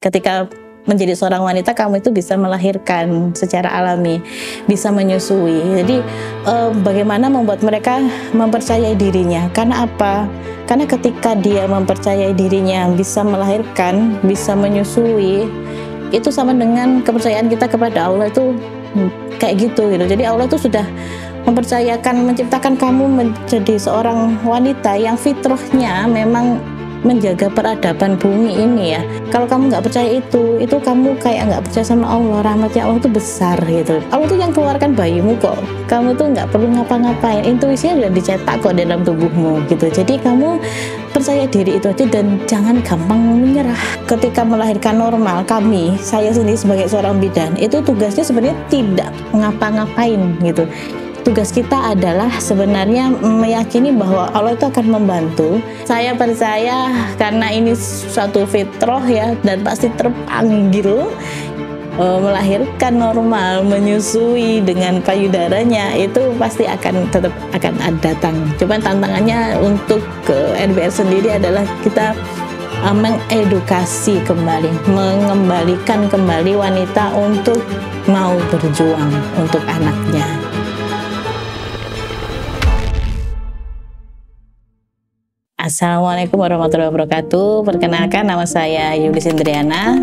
Ketika menjadi seorang wanita, kamu itu bisa melahirkan secara alami, bisa menyusui. Jadi bagaimana membuat mereka mempercayai dirinya? Karena apa? Karena ketika dia mempercayai dirinya bisa melahirkan, bisa menyusui, itu sama dengan kepercayaan kita kepada Allah itu kayak gitu. Jadi Allah itu sudah mempercayakan, menciptakan kamu menjadi seorang wanita yang fitrahnya memang menjaga peradaban bumi ini ya. Kalau kamu nggak percaya itu kamu kayak nggak percaya sama Allah. Rahmatnya Allah itu besar gitu. Allah tuh yang keluarkan bayimu kok. Kamu tuh nggak perlu ngapa-ngapain. Intuisinya udah dicetak kok dalam tubuhmu gitu. Jadi kamu percaya diri itu aja dan jangan gampang menyerah. Ketika melahirkan normal, saya sendiri sebagai seorang bidan, itu tugasnya sebenarnya tidak ngapa-ngapain gitu. Tugas kita adalah sebenarnya meyakini bahwa Allah itu akan membantu. Saya percaya karena ini suatu fitrah ya, dan pasti terpanggil melahirkan normal, menyusui dengan payudaranya, itu pasti tetap akan datang. Cuman tantangannya untuk ke NBR sendiri adalah kita mengedukasi kembali, mengembalikan kembali wanita untuk mau berjuang untuk anaknya. Assalamualaikum warahmatullahi wabarakatuh. Perkenalkan, nama saya Yulis Indriana.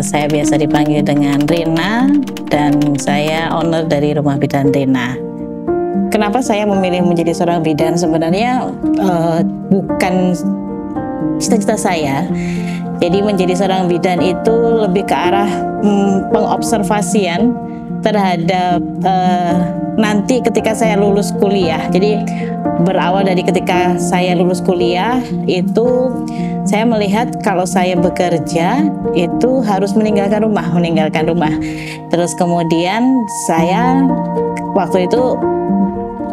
Saya biasa dipanggil dengan Rina dan saya owner dari Rumah Bidan Rina. Kenapa saya memilih menjadi seorang bidan? Sebenarnya bukan cita-cita saya. Jadi menjadi seorang bidan itu lebih ke arah pengobservasian terhadap nanti ketika saya lulus kuliah. Jadi berawal dari ketika saya lulus kuliah itu saya melihat kalau saya bekerja itu harus meninggalkan rumah. Terus kemudian saya waktu itu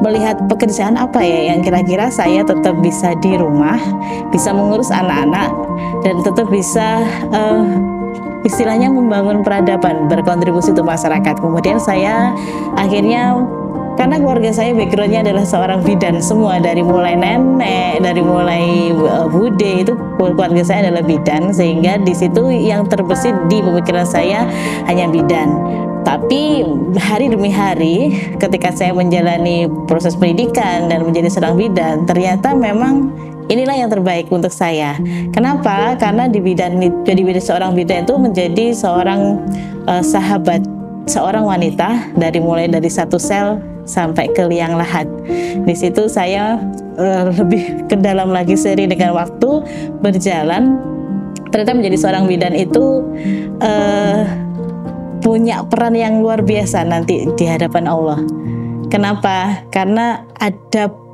melihat pekerjaan apa ya yang kira-kira saya tetap bisa di rumah, bisa mengurus anak-anak dan tetap bisa istilahnya membangun peradaban, berkontribusi untuk masyarakat. Kemudian saya akhirnya, karena keluarga saya backgroundnya adalah seorang bidan semua, dari mulai nenek, dari mulai bude, itu keluarga saya adalah bidan, sehingga di situ yang terbesit di pemikiran saya hanya bidan. Tapi hari demi hari ketika saya menjalani proses pendidikan dan menjadi seorang bidan, ternyata memang inilah yang terbaik untuk saya. Kenapa? Karena jadi seorang bidan itu menjadi seorang sahabat seorang wanita, mulai dari satu sel sampai ke liang lahat. Di situ saya lebih ke dalam lagi seiring dengan waktu berjalan. Ternyata menjadi seorang bidan itu punya peran yang luar biasa nanti di hadapan Allah. Kenapa? Karena ada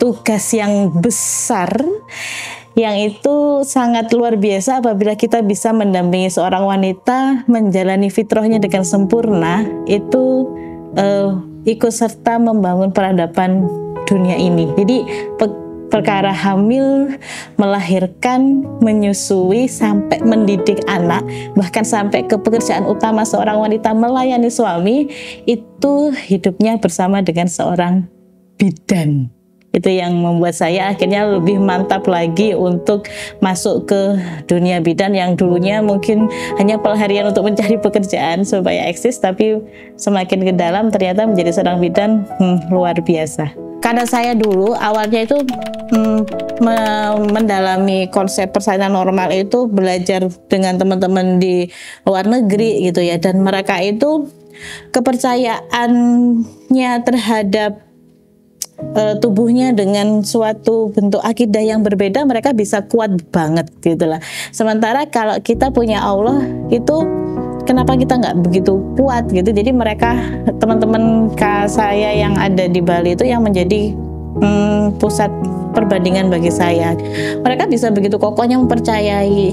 tugas yang besar yang itu sangat luar biasa apabila kita bisa mendampingi seorang wanita menjalani fitrahnya dengan sempurna, itu ikut serta membangun peradaban dunia ini. Jadi perkara hamil, melahirkan, menyusui, sampai mendidik anak, bahkan sampai ke pekerjaan utama seorang wanita melayani suami, itu hidupnya bersama dengan seorang bidan. Itu yang membuat saya akhirnya lebih mantap lagi untuk masuk ke dunia bidan yang dulunya mungkin hanya pelarian untuk mencari pekerjaan supaya eksis, tapi semakin ke dalam ternyata menjadi seorang bidan luar biasa. Karena saya dulu awalnya itu mendalami konsep persalinan normal itu belajar dengan teman-teman di luar negeri gitu ya, dan mereka itu kepercayaannya terhadap tubuhnya dengan suatu bentuk akidah yang berbeda, mereka bisa kuat banget gitulah. Sementara kalau kita punya Allah itu kenapa kita nggak begitu kuat gitu. Jadi mereka, teman-teman saya yang ada di Bali itu yang menjadi pusat perbandingan bagi saya. Mereka bisa begitu kokohnya mempercayai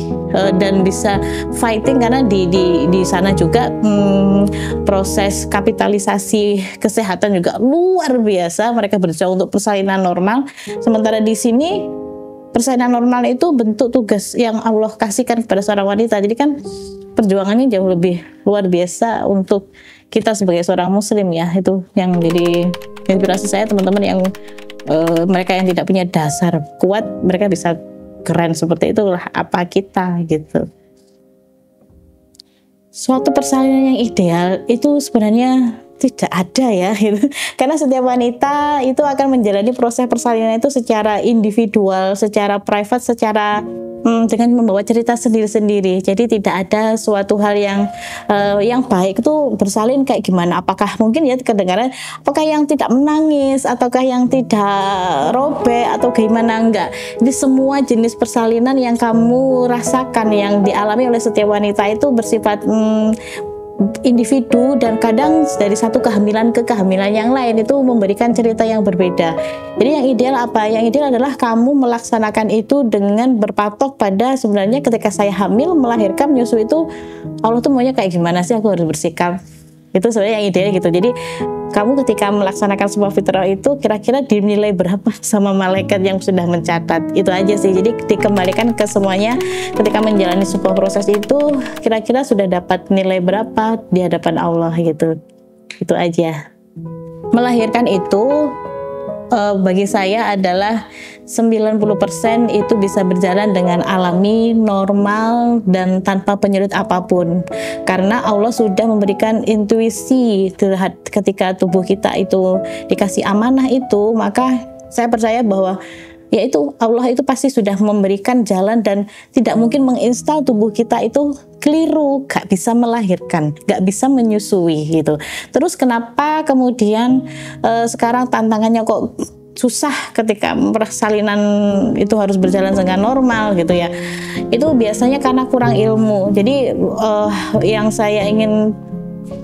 dan bisa fighting, karena di sana juga proses kapitalisasi kesehatan juga luar biasa. Mereka berjuang untuk persalinan normal, sementara di sini persalinan normal itu bentuk tugas yang Allah kasihkan kepada seorang wanita. Jadi kan perjuangannya jauh lebih luar biasa untuk kita sebagai seorang muslim ya. Itu yang jadi inspirasi saya, teman-teman yang mereka yang tidak punya dasar kuat, mereka bisa keren seperti itulah apa kita gitu. Suatu persalinan yang ideal itu sebenarnya tidak ada ya gitu. Karena setiap wanita itu akan menjalani proses persalinan itu secara individual, secara private, secara dengan membawa cerita sendiri-sendiri. Jadi tidak ada suatu hal yang baik itu bersalin kayak gimana. Apakah mungkin ya kedengaran, apakah yang tidak menangis, ataukah yang tidak robek, atau gimana, enggak. Jadi semua jenis persalinan yang kamu rasakan, yang dialami oleh setiap wanita itu bersifat individu, dan kadang dari satu kehamilan ke kehamilan yang lain itu memberikan cerita yang berbeda. Jadi yang ideal apa? Yang ideal adalah kamu melaksanakan itu dengan berpatok pada sebenarnya ketika saya hamil, melahirkan, menyusui itu Allah tuh maunya kayak gimana sih, aku harus bersikap. Itu sebenarnya yang ideal gitu. Jadi kamu ketika melaksanakan sebuah fitrah itu kira-kira dinilai berapa sama malaikat yang sudah mencatat. Itu aja sih. Jadi dikembalikan ke semuanya ketika menjalani sebuah proses itu kira-kira sudah dapat nilai berapa di hadapan Allah gitu. Itu aja. Melahirkan itu bagi saya adalah 90% itu bisa berjalan dengan alami, normal, dan tanpa penyulit apapun. Karena Allah sudah memberikan intuisi ketika tubuh kita itu dikasih amanah itu, maka saya percaya bahwa yaitu Allah itu pasti sudah memberikan jalan dan tidak mungkin menginstal tubuh kita itu keliru, gak bisa melahirkan, gak bisa menyusui gitu. Terus kenapa kemudian sekarang tantangannya kok susah ketika persalinan itu harus berjalan dengan normal gitu ya? Itu biasanya karena kurang ilmu. Jadi yang saya ingin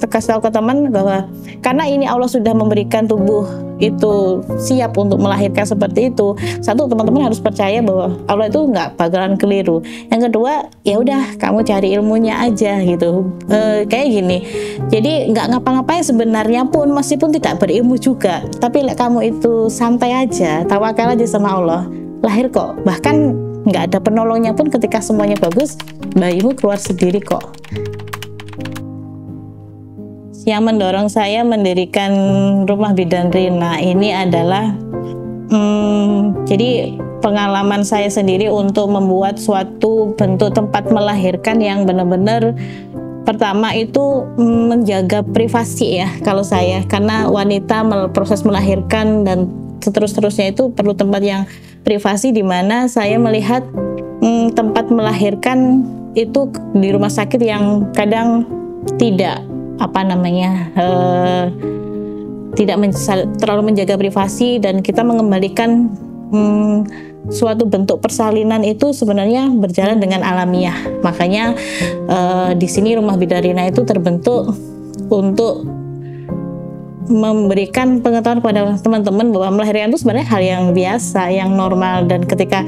kasih tahu ke teman bahwa karena ini Allah sudah memberikan tubuh itu siap untuk melahirkan seperti itu. Satu, teman-teman harus percaya bahwa Allah itu nggak bakalan keliru. Yang kedua, ya udah kamu cari ilmunya aja gitu. Kayak gini. Jadi nggak ngapa-ngapain sebenarnya pun meskipun tidak berilmu juga. Tapi kamu itu santai aja, tawakal aja sama Allah. Lahir kok. Bahkan nggak ada penolongnya pun ketika semuanya bagus, bayimu keluar sendiri kok. Yang mendorong saya mendirikan Rumah Bidan Rina ini adalah jadi pengalaman saya sendiri untuk membuat suatu bentuk tempat melahirkan yang benar-benar pertama itu menjaga privasi ya kalau saya, karena wanita proses melahirkan dan seterusnya itu perlu tempat yang privasi, di mana saya melihat tempat melahirkan itu di rumah sakit yang kadang tidak tidak terlalu menjaga privasi, dan kita mengembalikan suatu bentuk persalinan itu sebenarnya berjalan dengan alamiah. Makanya di sini Rumah Bidan Rina itu terbentuk untuk memberikan pengetahuan kepada teman-teman bahwa melahirkan itu sebenarnya hal yang biasa, yang normal, dan ketika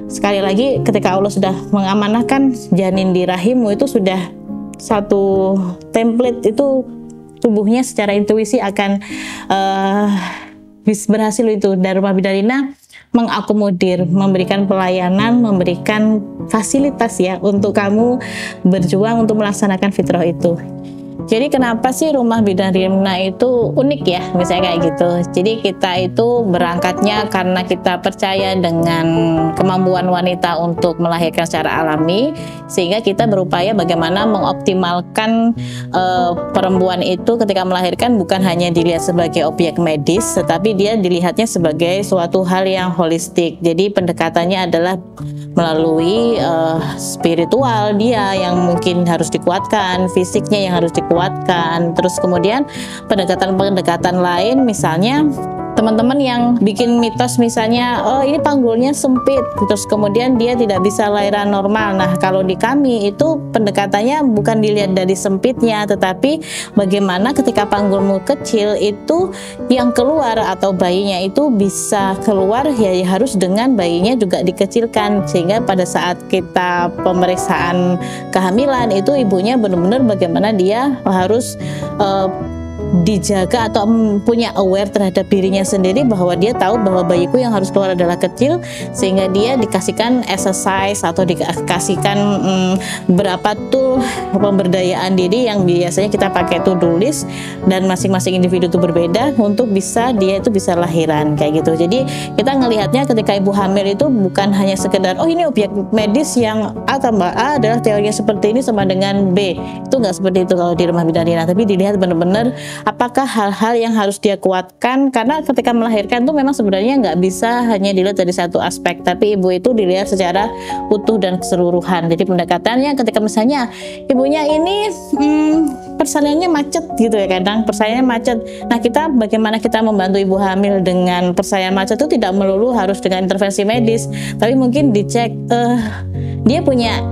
sekali lagi ketika Allah sudah mengamanahkan janin di rahimmu itu sudah satu template, itu tubuhnya secara intuisi akan berhasil itu. Dan Rumah Bidan Rina mengakomodir, memberikan pelayanan, memberikan fasilitas ya untuk kamu berjuang untuk melaksanakan fitrah itu. Jadi kenapa sih Rumah Bidan Rina itu unik ya, misalnya kayak gitu. Jadi kita itu berangkatnya karena kita percaya dengan kemampuan wanita untuk melahirkan secara alami, sehingga kita berupaya bagaimana mengoptimalkan perempuan itu ketika melahirkan bukan hanya dilihat sebagai objek medis, tetapi dia dilihatnya sebagai suatu hal yang holistik. Jadi pendekatannya adalah melalui spiritual dia yang mungkin harus dikuatkan, fisiknya yang harus dikuatkan, terus kemudian pendekatan-pendekatan lain, misalnya teman-teman yang bikin mitos misalnya, oh ini panggulnya sempit, terus kemudian dia tidak bisa lahiran normal. Nah kalau di kami itu pendekatannya bukan dilihat dari sempitnya, tetapi bagaimana ketika panggulmu kecil itu yang keluar atau bayinya itu bisa keluar ya harus dengan bayinya juga dikecilkan, sehingga pada saat kita pemeriksaan kehamilan itu ibunya benar-benar bagaimana dia harus dijaga atau punya aware terhadap dirinya sendiri, bahwa dia tahu bahwa bayiku yang harus keluar adalah kecil, sehingga dia dikasihkan exercise atau dikasihkan berapa tool pemberdayaan diri yang biasanya kita pakai to-do list, dan masing-masing individu itu berbeda untuk dia itu bisa lahiran kayak gitu. Jadi kita ngelihatnya ketika ibu hamil itu bukan hanya sekedar oh ini objek medis yang A tambah A adalah teorinya seperti ini sama dengan B. Itu nggak seperti itu kalau di rumah bidan Rina, tapi dilihat benar-benar apakah hal-hal yang harus dia kuatkan, karena ketika melahirkan tuh memang sebenarnya nggak bisa hanya dilihat dari satu aspek, tapi ibu itu dilihat secara utuh dan keseluruhan. Jadi pendekatannya ketika misalnya ibunya ini persalinannya macet gitu ya, kadang persalinannya macet. Nah, bagaimana kita membantu ibu hamil dengan persalinan macet itu tidak melulu harus dengan intervensi medis, tapi mungkin dicek dia punya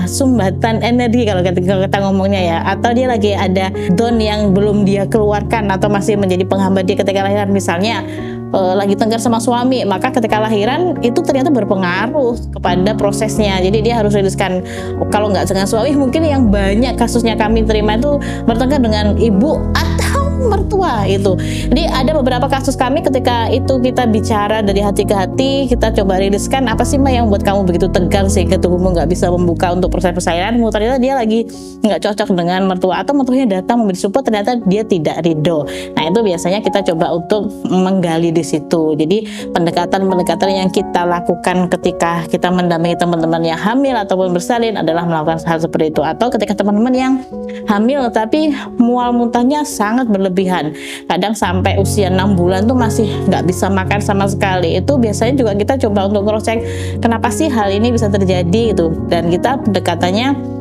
sumbatan energi kalau kita ngomongnya ya, atau dia lagi ada down yang belum dia keluarkan atau masih menjadi penghambat dia ketika lahiran, misalnya lagi tengkar sama suami, maka ketika lahiran itu ternyata berpengaruh kepada prosesnya. Jadi dia harus riliskan. Kalau nggak dengan suami, mungkin yang banyak kasusnya kami terima itu bertengkar dengan ibu atau mertua itu. Jadi ada beberapa kasus kami ketika itu kita bicara dari hati ke hati, kita coba riliskan apa sih Mbak yang buat kamu begitu tegang sehingga tubuhmu nggak bisa membuka untuk proses persalinan. Ternyata dia lagi nggak cocok dengan mertua, atau mertuanya datang memberi support ternyata dia tidak ridho. Nah, itu biasanya kita coba untuk menggali di situ. Jadi pendekatan-pendekatan yang kita lakukan ketika kita mendampingi teman-teman yang hamil ataupun bersalin adalah melakukan hal seperti itu. Atau ketika teman-teman yang hamil tapi mual muntahnya sangat berlebihan, kadang sampai usia 6 bulan tuh masih nggak bisa makan sama sekali, itu biasanya juga kita coba untuk cross check kenapa sih hal ini bisa terjadi gitu. Dan kita pendekatannya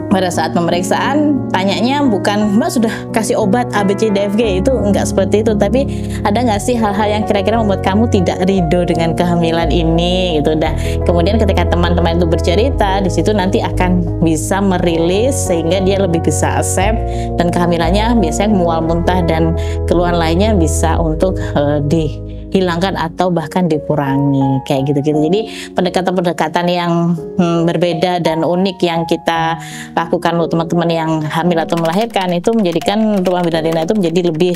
pada saat pemeriksaan tanyanya bukan Mbak sudah kasih obat A, B, C, D, F, G, itu enggak seperti itu, tapi ada nggak sih hal-hal yang kira-kira membuat kamu tidak ridho dengan kehamilan ini gitu. Dah kemudian ketika teman-teman itu bercerita, di situ nanti akan bisa merilis sehingga dia lebih bisa accept, dan kehamilannya biasanya mual muntah dan keluhan lainnya bisa untuk dihilangkan atau bahkan dikurangi kayak gitu-gitu. Jadi pendekatan-pendekatan yang berbeda dan unik yang kita lakukan untuk teman-teman yang hamil atau melahirkan itu menjadikan rumah bidan Rina itu menjadi lebih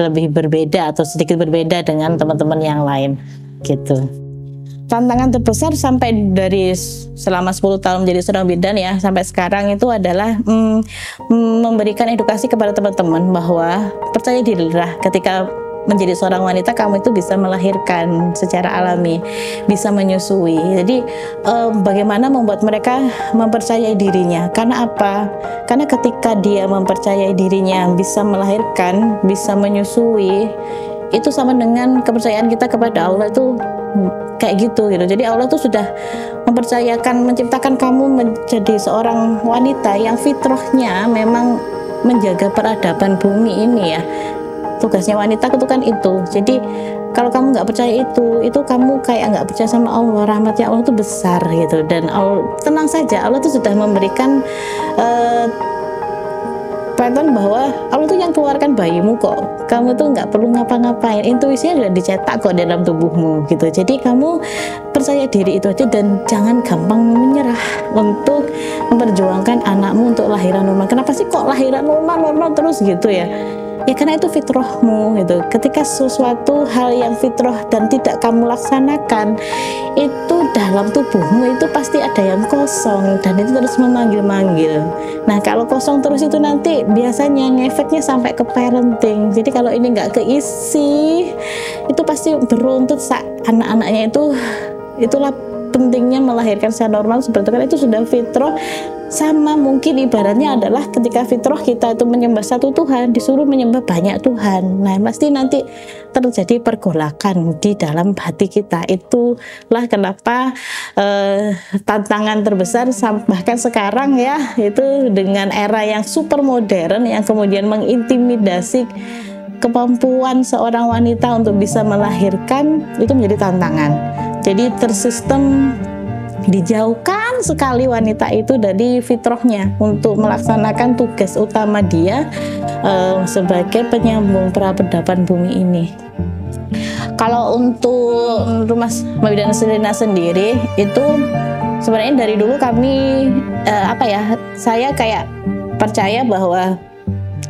lebih berbeda atau sedikit berbeda dengan teman-teman yang lain gitu. Tantangan terbesar sampai dari selama 10 tahun menjadi seorang bidan ya sampai sekarang itu adalah memberikan edukasi kepada teman-teman bahwa percaya dirilah, ketika menjadi seorang wanita kamu itu bisa melahirkan secara alami, bisa menyusui. Jadi bagaimana membuat mereka mempercayai dirinya. Karena apa? Karena ketika dia mempercayai dirinya bisa melahirkan, bisa menyusui, itu sama dengan kepercayaan kita kepada Allah itu kayak gitu. Jadi Allah tuh sudah mempercayakan, menciptakan kamu menjadi seorang wanita yang fitrahnya memang menjaga peradaban bumi ini ya. Tugasnya wanita itu kan itu. Jadi kalau kamu nggak percaya itu kamu kayak nggak percaya sama Allah. Rahmatnya Allah itu besar gitu. Dan Allah, tenang saja, Allah itu sudah memberikan pengetahuan bahwa Allah tuh yang keluarkan bayimu kok. Kamu tuh nggak perlu ngapa-ngapain. Intuisinya sudah dicetak kok dalam tubuhmu gitu. Jadi kamu percaya diri itu aja dan jangan gampang menyerah untuk memperjuangkan anakmu untuk lahiran normal. Kenapa sih kok lahiran normal terus gitu ya? Ya karena itu fitrahmu gitu. Ketika sesuatu hal yang fitrah dan tidak kamu laksanakan, itu dalam tubuhmu itu pasti ada yang kosong dan itu terus memanggil-manggil. Nah kalau kosong terus itu nanti biasanya ngefeknya sampai ke parenting. Jadi kalau ini nggak keisi, itu pasti beruntut saat anak-anaknya itu. Itulah pentingnya melahirkan secara normal seperti itu, kan itu sudah fitrah. Sama mungkin ibaratnya adalah ketika fitrah kita itu menyembah satu Tuhan, disuruh menyembah banyak Tuhan. Nah pasti nanti terjadi pergolakan di dalam hati kita. Itulah kenapa tantangan terbesar bahkan sekarang ya, itu dengan era yang super modern yang kemudian mengintimidasi kemampuan seorang wanita untuk bisa melahirkan, itu menjadi tantangan. Jadi tersistem dijauhkan sekali wanita itu dari fitrahnya untuk melaksanakan tugas utama dia sebagai penyambung peradaban bumi ini. Kalau untuk rumah bidan Rina sendiri itu sebenarnya dari dulu kami saya kayak percaya bahwa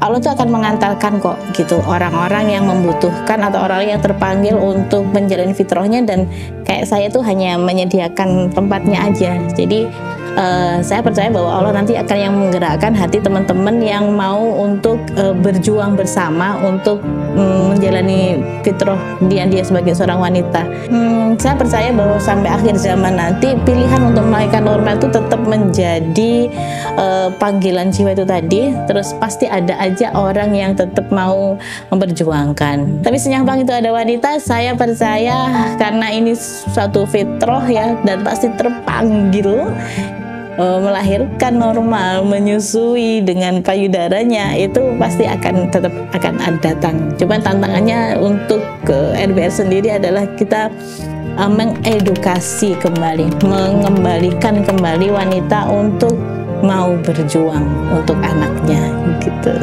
Allah tuh akan mengantarkan kok gitu orang-orang yang membutuhkan atau orang yang terpanggil untuk menjalani fitrahnya, dan kayak saya tuh hanya menyediakan tempatnya aja. Jadi saya percaya bahwa Allah nanti akan yang menggerakkan hati teman-teman yang mau untuk berjuang bersama untuk menjalani fitrah dia sebagai seorang wanita. Saya percaya bahwa sampai akhir zaman nanti pilihan untuk melahirkan normal itu tetap menjadi panggilan jiwa itu tadi. Terus pasti ada aja orang yang tetap mau memperjuangkan. Tapi senyampang itu ada wanita, saya percaya karena ini suatu fitrah ya, dan pasti terpanggil melahirkan normal, menyusui dengan payudaranya, itu pasti akan tetap akan datang. Cuman tantangannya untuk ke RBR sendiri adalah kita mengedukasi kembali, mengembalikan kembali wanita untuk mau berjuang untuk anaknya gitu.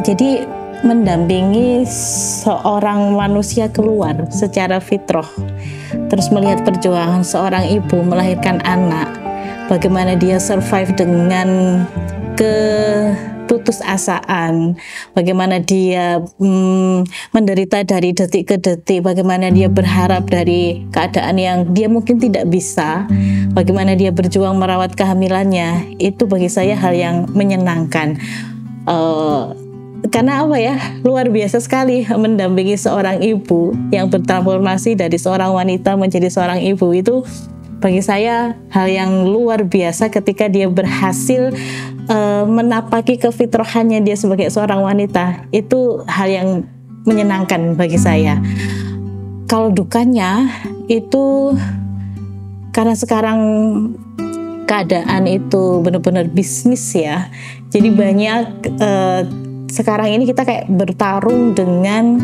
Jadi mendampingi seorang manusia keluar secara fitrah, terus melihat perjuangan seorang ibu melahirkan anak, bagaimana dia survive dengan keputusasaan, bagaimana dia menderita dari detik ke detik, bagaimana dia berharap dari keadaan yang dia mungkin tidak bisa, bagaimana dia berjuang merawat kehamilannya. Itu bagi saya hal yang menyenangkan. Karena apa ya, luar biasa sekali mendampingi seorang ibu yang bertransformasi dari seorang wanita menjadi seorang ibu. Itu bagi saya hal yang luar biasa ketika dia berhasil menapaki kefitrahannya dia sebagai seorang wanita. Itu hal yang menyenangkan bagi saya. Kalau dukanya itu karena sekarang keadaan itu benar-benar bisnis ya. Jadi banyak sekarang ini kita kayak bertarung dengan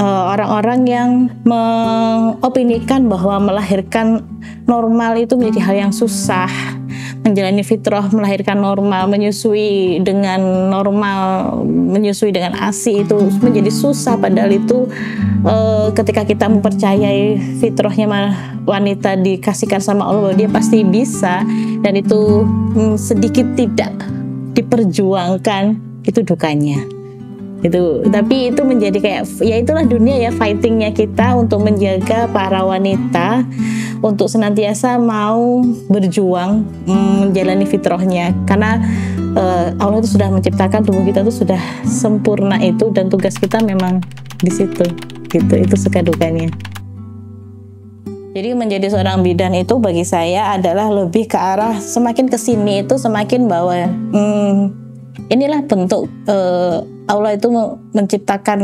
orang-orang yang mengopinikan bahwa melahirkan normal itu menjadi hal yang susah, menjalani fitrah melahirkan normal, menyusui dengan normal, menyusui dengan ASI itu menjadi susah. Padahal itu ketika kita mempercayai fitrahnya wanita dikasihkan sama Allah, bahwa dia pasti bisa, dan itu sedikit tidak diperjuangkan, itu dukanya. Tapi itu menjadi kayak, ya itulah dunia ya, fightingnya kita untuk menjaga para wanita untuk senantiasa mau berjuang menjalani fitrahnya, karena Allah itu sudah menciptakan tubuh kita itu sudah sempurna itu, dan tugas kita memang di situ gitu. Itu suka dukanya. Jadi menjadi seorang bidan itu bagi saya adalah lebih ke arah semakin kesini itu semakin bahwa inilah bentuk Allah itu menciptakan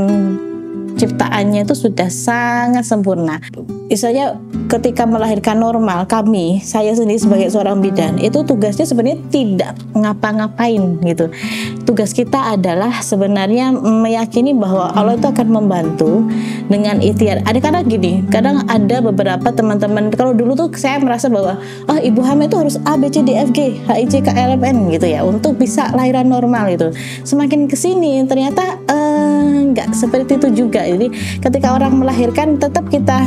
ciptaannya itu sudah sangat sempurna. Misalnya ketika melahirkan normal, saya sendiri sebagai seorang bidan itu tugasnya sebenarnya tidak ngapa-ngapain gitu. Tugas kita adalah sebenarnya meyakini bahwa Allah itu akan membantu dengan ikhtiar. Ada kadang gini, kadang ada beberapa teman-teman, kalau dulu tuh saya merasa bahwa ibu hamil itu harus A, B, C, D, F, G, H, I, J, K, L, M, N gitu ya untuk bisa lahiran normal gitu. Semakin kesini ternyata nggak seperti itu juga. Jadi ketika orang melahirkan tetap kita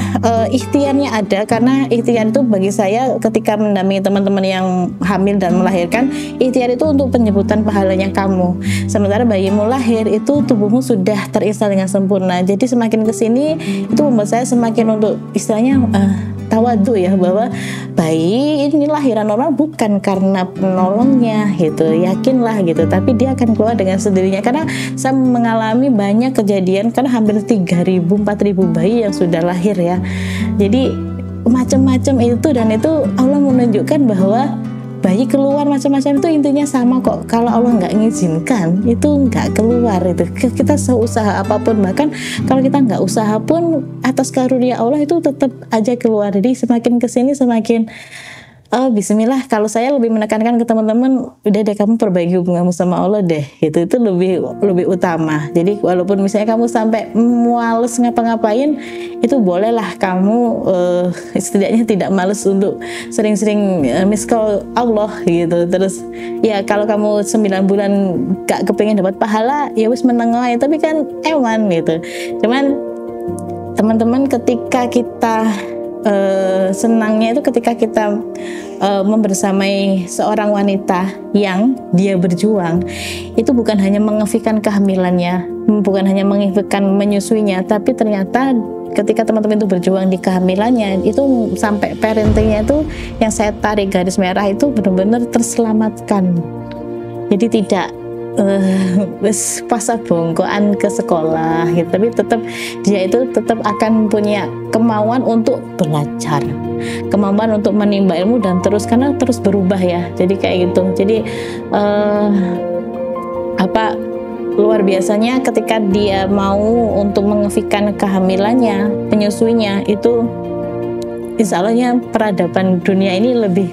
ikhtiarnya ada, karena ikhtiar itu bagi saya ketika mendampingi teman-teman yang hamil dan melahirkan, ikhtiar itu untuk penyebutan pahalanya kamu. Sementara bayimu lahir itu tubuhmu sudah terinstal dengan sempurna. Jadi semakin kesini itu membuat saya semakin untuk istilahnya tawadu ya, bahwa bayi ini lahiran normal bukan karena penolongnya gitu, yakinlah gitu, tapi dia akan keluar dengan sendirinya. Karena saya mengalami banyak kejadian, karena hampir 3.000, 4.000 bayi yang sudah lahir ya. Jadi macam-macam itu, dan itu Allah menunjukkan bahwa bayi keluar macam-macam itu intinya sama kok. Kalau Allah nggak mengizinkan itu nggak keluar itu. Kita seusaha apapun, bahkan kalau kita nggak usaha pun atas karunia Allah itu tetap aja keluar. Jadi semakin kesini semakin bismillah. Kalau saya lebih menekankan ke teman-teman, udah deh kamu perbaiki hubunganmu sama Allah deh gitu. Itu lebih utama. Jadi walaupun misalnya kamu sampai males ngapa-ngapain, itu bolehlah kamu setidaknya tidak males untuk sering-sering miss call Allah gitu. Terus ya kalau kamu 9 bulan gak kepengen dapat pahala, ya wis menengah ya, tapi kan eman gitu. Cuman teman-teman ketika kita senangnya itu ketika kita membersamai seorang wanita yang dia berjuang, itu bukan hanya mengefikkan kehamilannya, bukan hanya mengefikkan menyusuinya, tapi ternyata ketika teman-teman itu berjuang di kehamilannya, itu sampai parentingnya itu yang saya tarik garis merah itu benar-benar terselamatkan. Jadi tidak pasah bongkoan ke sekolah gitu, tapi tetap dia itu tetap akan punya kemauan untuk belajar, kemauan untuk menimba ilmu dan terus, karena terus berubah ya. Jadi kayak gitu. Jadi luar biasanya ketika dia mau untuk mengefikkan kehamilannya, menyusuinya, itu insya Allahnya peradaban dunia ini lebih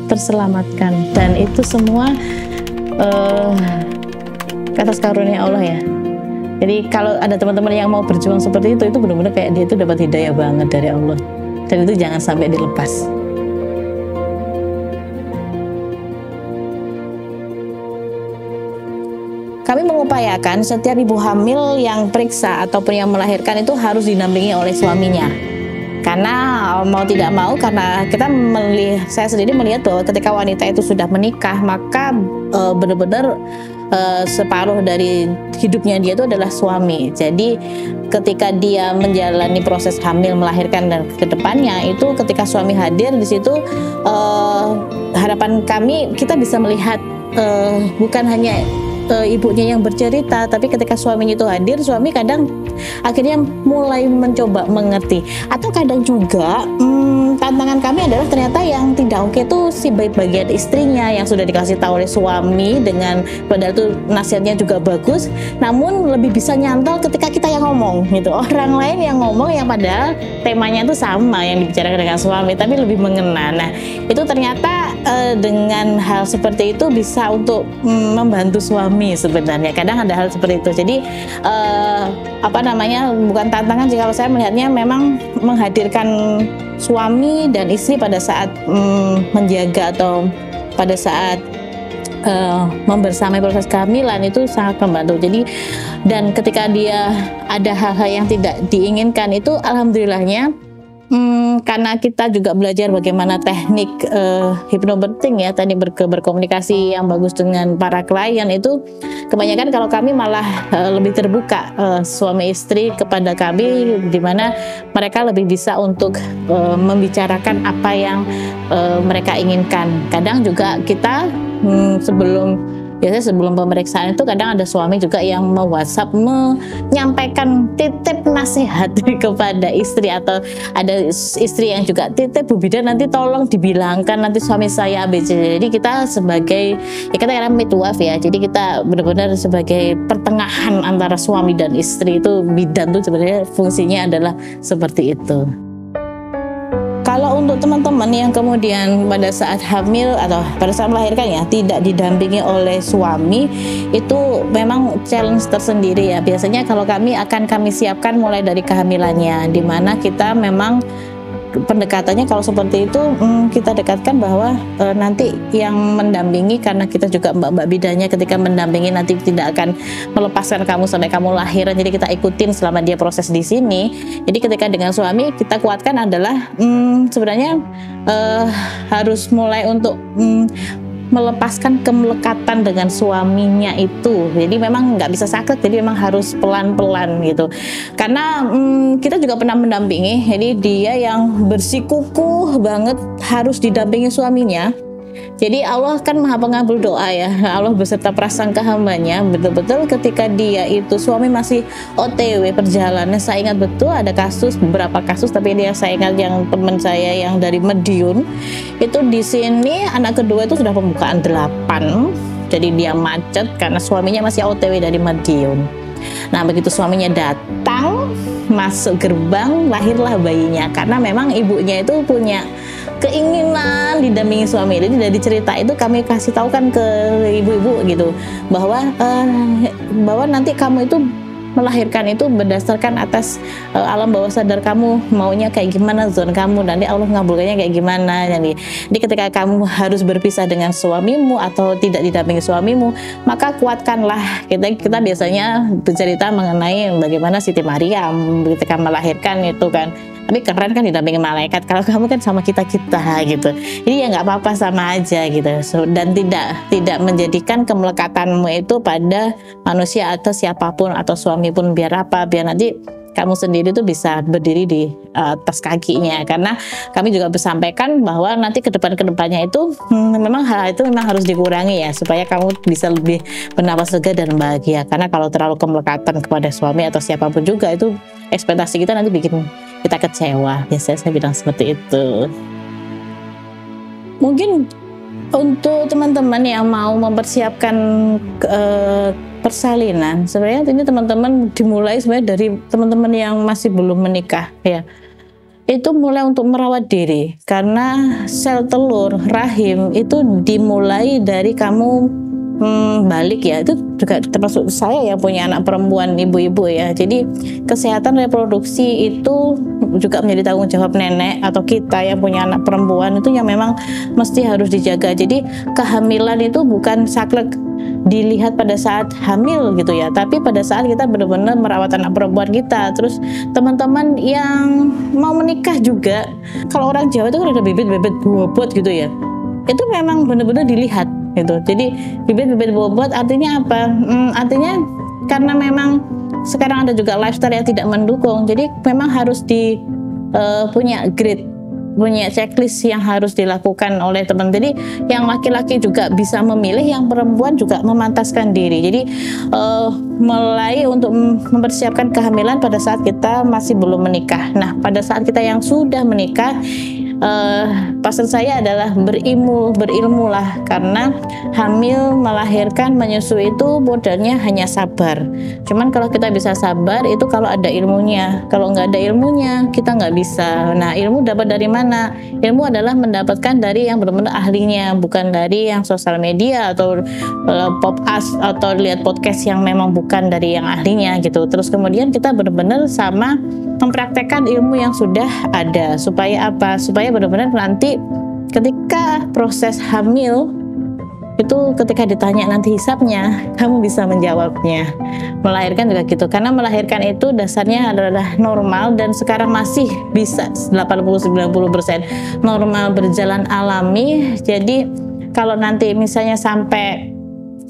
terselamatkan, dan itu semua atas karunia Allah ya. Jadi kalau ada teman-teman yang mau berjuang seperti itu benar-benar kayak dia itu dapat hidayah banget dari Allah, dan itu jangan sampai dilepas. Kami mengupayakan setiap ibu hamil yang periksa ataupun yang melahirkan itu harus didampingi oleh suaminya. Karena mau tidak mau, karena saya sendiri melihat bahwa ketika wanita itu sudah menikah, maka benar-benar separuh dari hidupnya dia itu adalah suami. Jadi ketika dia menjalani proses hamil, melahirkan dan kedepannya itu, ketika suami hadir di situ, harapan kami kita bisa melihat bukan hanya ibunya yang bercerita, tapi ketika suaminya itu hadir, suami kadang akhirnya mulai mencoba mengerti. Atau kadang juga tantangan kami adalah ternyata yang tidak oke itu si bagian istrinya yang sudah dikasih tahu oleh suami, dengan padahal itu nasihatnya juga bagus, namun lebih bisa nyantol ketika kita yang ngomong gitu. Orang lain yang ngomong yang padahal temanya itu sama yang dibicarakan dengan suami, tapi lebih mengena. Nah, itu ternyata dengan hal seperti itu bisa untuk membantu suami sebenarnya. Kadang ada hal seperti itu. Jadi bukan tantangan sih kalau saya melihatnya, memang menghadirkan suami dan istri pada saat menjaga atau pada saat membersamai proses kehamilan itu sangat membantu. Jadi, dan ketika dia ada hal-hal yang tidak diinginkan itu, alhamdulillahnya karena kita juga belajar bagaimana teknik hypnobirthing ya, teknik berkomunikasi yang bagus dengan para klien itu, kebanyakan kalau kami malah lebih terbuka suami istri kepada kami, di mana mereka lebih bisa untuk membicarakan apa yang mereka inginkan. Kadang juga kita biasanya sebelum pemeriksaan itu kadang ada suami juga yang WhatsApp menyampaikan titip nasihat kepada istri, atau ada istri yang juga titip, Bu Bidan nanti tolong dibilangkan nanti suami saya ABC. Jadi kita sebagai kita kira midwife ya, jadi kita benar-benar sebagai pertengahan antara suami dan istri. Itu bidan tuh sebenarnya fungsinya adalah seperti itu. Kalau untuk teman-teman yang kemudian pada saat hamil atau pada saat melahirkan ya tidak didampingi oleh suami, itu memang challenge tersendiri ya. Biasanya kalau kami siapkan mulai dari kehamilannya, di mana kita memang pendekatannya kalau seperti itu kita dekatkan bahwa nanti yang mendampingi, karena kita juga mbak-mbak bidannya ketika mendampingi nanti tidak akan melepaskan kamu sampai kamu lahiran, jadi kita ikutin selama dia proses di sini. Jadi ketika dengan suami kita kuatkan adalah sebenarnya harus mulai untuk melepaskan kemelekatan dengan suaminya itu. Jadi memang nggak bisa sakit, jadi memang harus pelan-pelan gitu. Karena kita juga pernah mendampingi, jadi dia yang bersikukuh banget harus didampingi suaminya. Jadi Allah kan maha pengabul doa ya, Allah beserta prasangka hambanya. Betul-betul ketika dia itu suami masih OTW perjalanan, saya ingat betul ada beberapa kasus, tapi saya ingat yang teman saya yang dari Madiun itu, di sini anak kedua itu sudah pembukaan 8, jadi dia macet karena suaminya masih OTW dari Madiun. Nah begitu suaminya datang, masuk gerbang, lahirlah bayinya, karena memang ibunya itu punya keinginan didampingi suami. Jadi dari cerita itu kami kasih tahu kan ke ibu-ibu gitu, bahwa nanti kamu itu melahirkan itu berdasarkan atas alam bawah sadar kamu maunya kayak gimana, zon kamu, nanti Allah ngabulkannya kayak gimana. Jadi ketika kamu harus berpisah dengan suamimu atau tidak didampingi suamimu, maka kuatkanlah. Kita biasanya bercerita mengenai bagaimana Siti Maryam ketika melahirkan itu kan, tapi keren kan didampingi malaikat. Kalau kamu kan sama kita gitu. Jadi ya nggak apa-apa, sama aja gitu. Dan tidak menjadikan kemelekatanmu itu pada manusia atau siapapun atau suami pun, biar apa? Biar nanti kamu sendiri tuh bisa berdiri di atas kakinya. Karena kami juga bersampaikan bahwa nanti kedepannya itu memang hal itu memang harus dikurangi ya, supaya kamu bisa lebih bernapas lega dan bahagia. Karena kalau terlalu kemelekatan kepada suami atau siapapun juga, itu ekspektasi kita nanti bikin kita kecewa. Biasanya saya bilang seperti itu. Mungkin untuk teman-teman yang mau mempersiapkan persalinan, sebenarnya ini teman-teman dimulai sebenarnya dari teman-teman yang masih belum menikah ya. Itu mulai untuk merawat diri, karena sel telur rahim itu dimulai dari kamu balik ya. Itu juga termasuk saya yang punya anak perempuan, ibu-ibu ya. Jadi kesehatan reproduksi itu juga menjadi tanggung jawab nenek atau kita yang punya anak perempuan, itu yang memang mesti harus dijaga. Jadi kehamilan itu bukan saklek dilihat pada saat hamil gitu ya, tapi pada saat kita benar-benar merawat anak perempuan kita. Terus teman-teman yang mau menikah juga, kalau orang Jawa itu kan ada bibit-bibit bobot gitu ya, itu memang benar-benar dilihat gitu. Jadi bibit-bibit bobot artinya apa? Artinya karena memang sekarang ada juga lifestyle yang tidak mendukung, jadi memang harus punya grid, punya checklist yang harus dilakukan oleh teman. Jadi yang laki-laki juga bisa memilih, yang perempuan juga memantaskan diri. Jadi mulai untuk mempersiapkan kehamilan pada saat kita masih belum menikah. Nah, pada saat kita yang sudah menikah, pesan saya adalah berilmulah, karena hamil, melahirkan, menyusui itu modalnya hanya sabar. Cuman kalau kita bisa sabar itu kalau ada ilmunya. Kalau nggak ada ilmunya kita nggak bisa. Nah, ilmu dapat dari mana? Ilmu adalah mendapatkan dari yang benar-benar ahlinya, bukan dari yang sosial media atau pop up atau lihat podcast yang memang bukan dari yang ahlinya gitu. Terus kemudian kita benar-benar sama mempraktekkan ilmu yang sudah ada. Supaya apa? Supaya benar-benar nanti ketika proses hamil itu, ketika ditanya nanti hisapnya, kamu bisa menjawabnya. Melahirkan juga gitu, karena melahirkan itu dasarnya adalah normal, dan sekarang masih bisa 80-90% normal, berjalan alami. Jadi kalau nanti misalnya sampai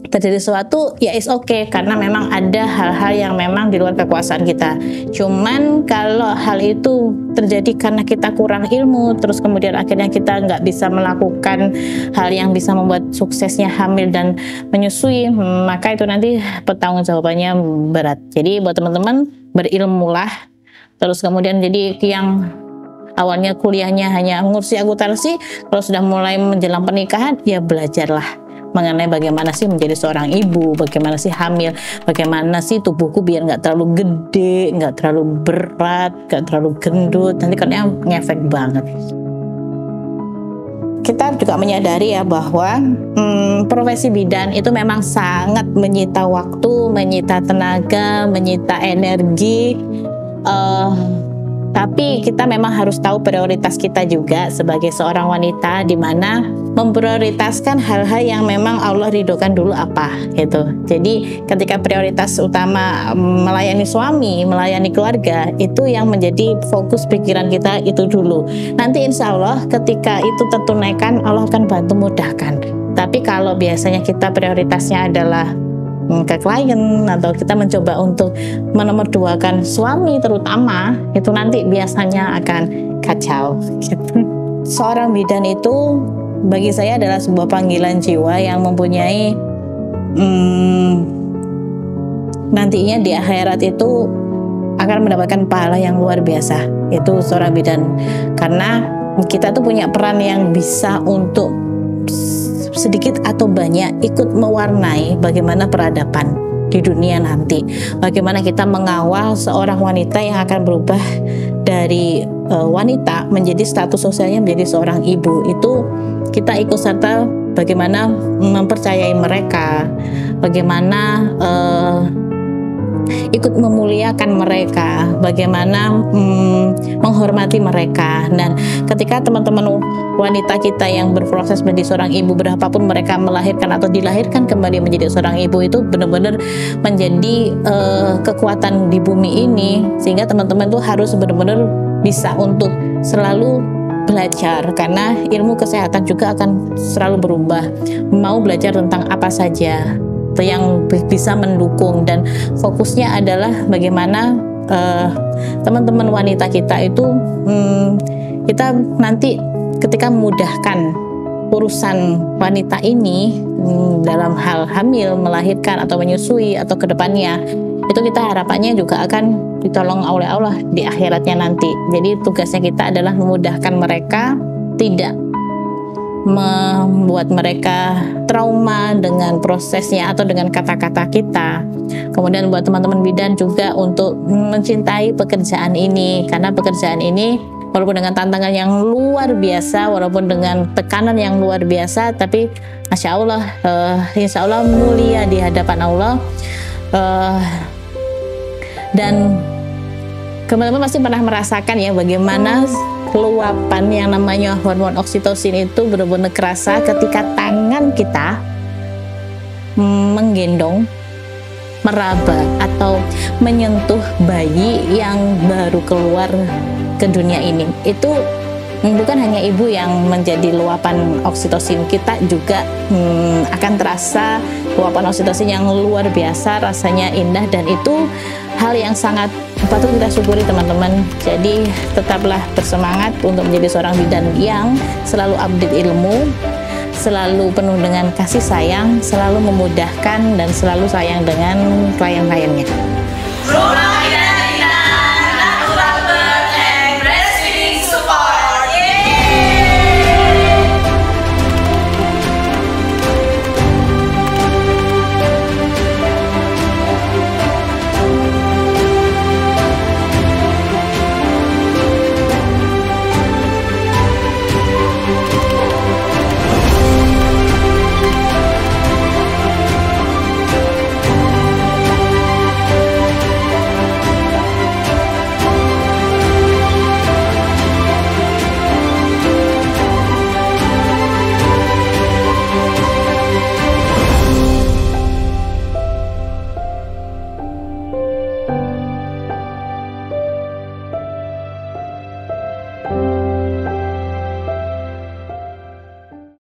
terjadi sesuatu, ya is okay, karena memang ada hal-hal yang memang di luar kekuasaan kita. Cuman kalau hal itu terjadi karena kita kurang ilmu, terus kemudian akhirnya kita nggak bisa melakukan hal yang bisa membuat suksesnya hamil dan menyusui, maka itu nanti pertanggungjawabannya berat. Jadi buat teman-teman, berilmulah. Terus kemudian jadi yang awalnya kuliahnya hanya ngurusi akuntansi, kalau sudah mulai menjelang pernikahan, ya belajarlah mengenai bagaimana sih menjadi seorang ibu, bagaimana sih hamil, bagaimana sih tubuhku biar nggak terlalu gede, nggak terlalu berat, nggak terlalu gendut, nanti kan ngefek banget. Kita juga menyadari ya bahwa profesi bidan itu memang sangat menyita waktu, menyita tenaga, menyita energi. Tapi kita memang harus tahu prioritas kita juga sebagai seorang wanita, di mana memprioritaskan hal-hal yang memang Allah ridhokan dulu apa gitu. Jadi ketika prioritas utama melayani suami, melayani keluarga, itu yang menjadi fokus pikiran kita itu dulu. Nanti insya Allah ketika itu tertunaikan, Allah akan bantu mudahkan. Tapi kalau biasanya kita prioritasnya adalah ke klien, atau kita mencoba untuk menomorduakan suami terutama, itu nanti biasanya akan kacau gitu. Seorang bidan itu bagi saya adalah sebuah panggilan jiwa yang mempunyai nantinya di akhirat itu akan mendapatkan pahala yang luar biasa. Itu seorang bidan, karena kita tuh punya peran yang bisa untuk sedikit atau banyak ikut mewarnai bagaimana peradaban di dunia nanti. Bagaimana kita mengawal seorang wanita yang akan berubah dari wanita menjadi status sosialnya menjadi seorang ibu. Itu kita ikut serta bagaimana mempercayai mereka, bagaimana ikut memuliakan mereka, bagaimana menghormati mereka. Dan ketika teman-teman wanita kita yang berproses menjadi seorang ibu, berapapun mereka melahirkan atau dilahirkan kembali menjadi seorang ibu, itu benar-benar menjadi kekuatan di bumi ini. Sehingga teman-teman itu harus benar-benar bisa untuk selalu belajar, karena ilmu kesehatan juga akan selalu berubah. Mau belajar tentang apa saja yang bisa mendukung, dan fokusnya adalah bagaimana teman-teman wanita kita itu kita nanti ketika memudahkan urusan wanita ini dalam hal hamil, melahirkan atau menyusui atau kedepannya, itu kita harapannya juga akan ditolong oleh Allah di akhiratnya nanti. Jadi tugasnya kita adalah memudahkan mereka, tidak membuat mereka trauma dengan prosesnya atau dengan kata-kata kita. Kemudian buat teman-teman bidan juga untuk mencintai pekerjaan ini, karena pekerjaan ini walaupun dengan tantangan yang luar biasa, walaupun dengan tekanan yang luar biasa, tapi Masya Allah, insya Allah mulia di hadapan Allah. Dan teman-teman pasti pernah merasakan ya bagaimana luapan yang namanya hormon oksitosin itu benar-benar kerasa ketika tangan kita menggendong, meraba atau menyentuh bayi yang baru keluar ke dunia ini. Itu bukan hanya ibu yang menjadi luapan oksitosin, kita juga akan terasa luapan oksitosin yang luar biasa, rasanya indah, dan itu hal yang sangat patut kita syukuri teman-teman. Jadi tetaplah bersemangat untuk menjadi seorang bidan yang selalu update ilmu, selalu penuh dengan kasih sayang, selalu memudahkan, dan selalu sayang dengan klien-kliennya.